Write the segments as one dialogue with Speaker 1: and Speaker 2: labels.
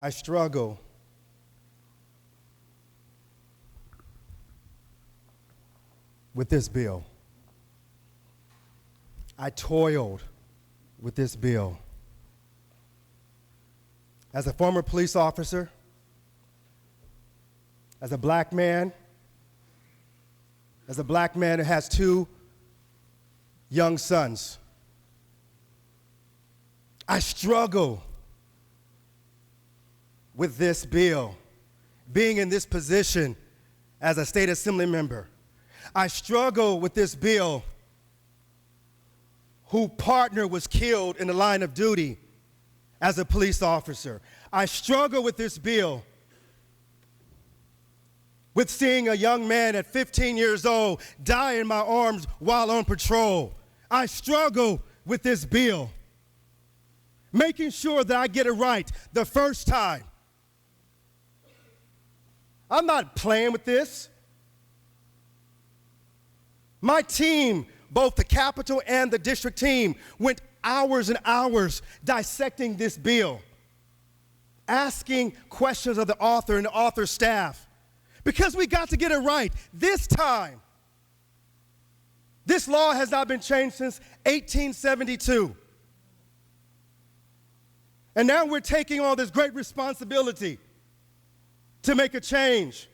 Speaker 1: I struggle with this bill. I toiled with this bill. As a former police officer, as a black man who has two young sons, I struggle with this bill. Being in this position as a state assembly member, I struggle with this bill. Whose partner was killed in the line of duty as a police officer. I struggle with this bill. With seeing a young man at 15 years old die in my arms while on patrol. I struggle with this bill. Making sure that I get it right the first time. I'm not playing with this. My team, both the Capitol and the district team, went hours and hours dissecting this bill, asking questions of the author and the author's staff, because we got to get it right this time. This law has not been changed since 1872. And now we're taking on this great responsibility to make a change.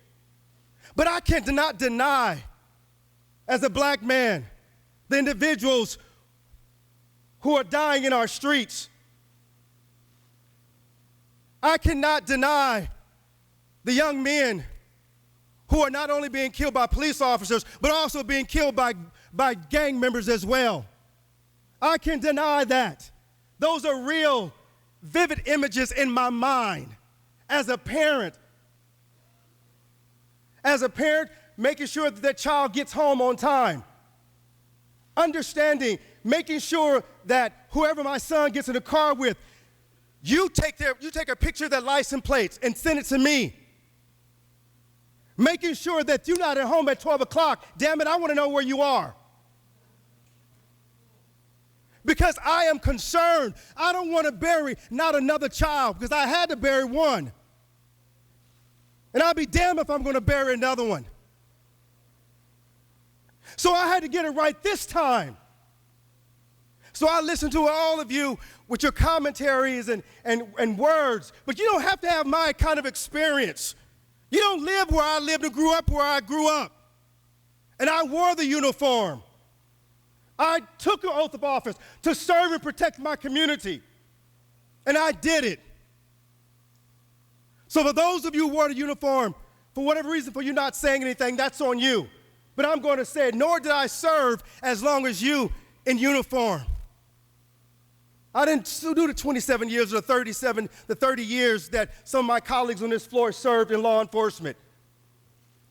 Speaker 1: But I cannot deny, as a black man, the individuals who are dying in our streets. I cannot deny the young men who are not only being killed by police officers, but also being killed by gang members as well. I can deny that. Those are real, vivid images in my mind as a parent. As a parent, making sure that their child gets home on time. Understanding, making sure that whoever my son gets in the car with, you take a picture of their license plates and send it to me. Making sure that you're not at home at 12 o'clock. Damn it, I want to know where you are. Because I am concerned. I don't want to bury not another child, because I had to bury one. And I'll be damned if I'm going to bury another one. So I had to get it right this time. So I listened to all of you with your commentaries and words, but you don't have to have my kind of experience. You don't live where I lived and grew up where I grew up. And I wore the uniform. I took an oath of office to serve and protect my community. And I did it. So for those of you who wore the uniform, for whatever reason, for you not saying anything, that's on you. But I'm going to say it, nor did I serve as long as you in uniform. I didn't do the 27 years or the 30 years that some of my colleagues on this floor served in law enforcement.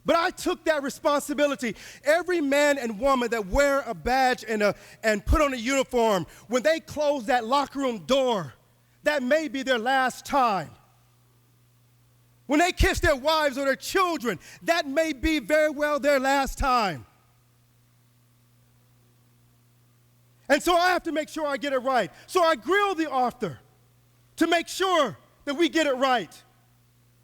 Speaker 1: But I took that responsibility. Every man and woman that wear a badge and put on a uniform, when they close that locker room door, that may be their last time. When they kiss their wives or their children, that may be very well their last time. And so I have to make sure I get it right. So I grill the author to make sure that we get it right.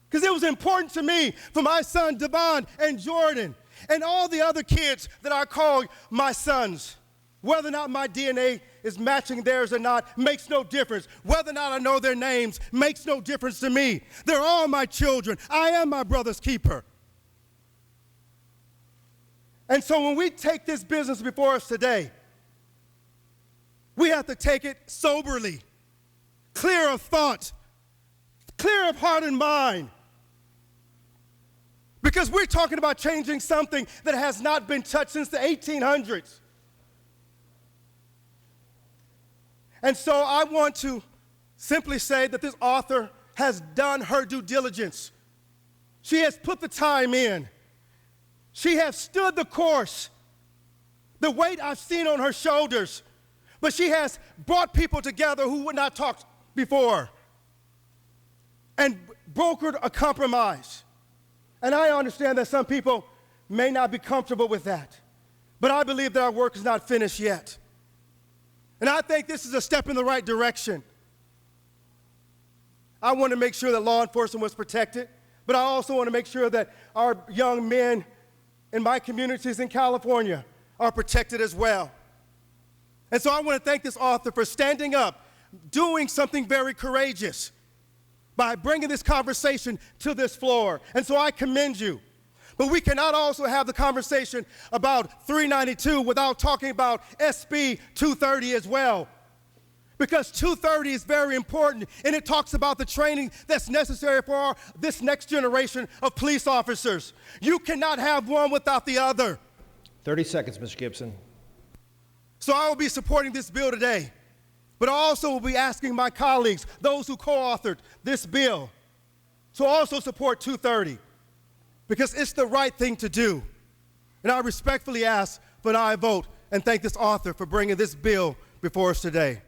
Speaker 1: Because it was important to me, for my son Devon and Jordan and all the other kids that I call my sons. Whether or not my DNA is matching theirs or not makes no difference. Whether or not I know their names makes no difference to me. They're all my children. I am my brother's keeper. And so when we take this business before us today, we have to take it soberly, clear of thought, clear of heart and mind. Because we're talking about changing something that has not been touched since the 1800s. And so I want to simply say that this author has done her due diligence. She has put the time in. She has stood the course. The weight I've seen on her shoulders. But she has brought people together who would not talk before and brokered a compromise. And I understand that some people may not be comfortable with that. But I believe that our work is not finished yet. And I think this is a step in the right direction. I want to make sure that law enforcement was protected, but I also want to make sure that our young men in my communities in California are protected as well. And so I want to thank this author for standing up, doing something very courageous by bringing this conversation to this floor. And so I commend you. But we cannot also have the conversation about 392 without talking about SB 230 as well. Because 230 is very important, and it talks about the training that's necessary for this next generation of police officers. You cannot have one without the other.
Speaker 2: 30 seconds, Mr. Gipson.
Speaker 1: So I will be supporting this bill today, but I also will be asking my colleagues, those who co-authored this bill, to also support 230, because it's the right thing to do. And I respectfully ask for an aye vote and thank this author for bringing this bill before us today.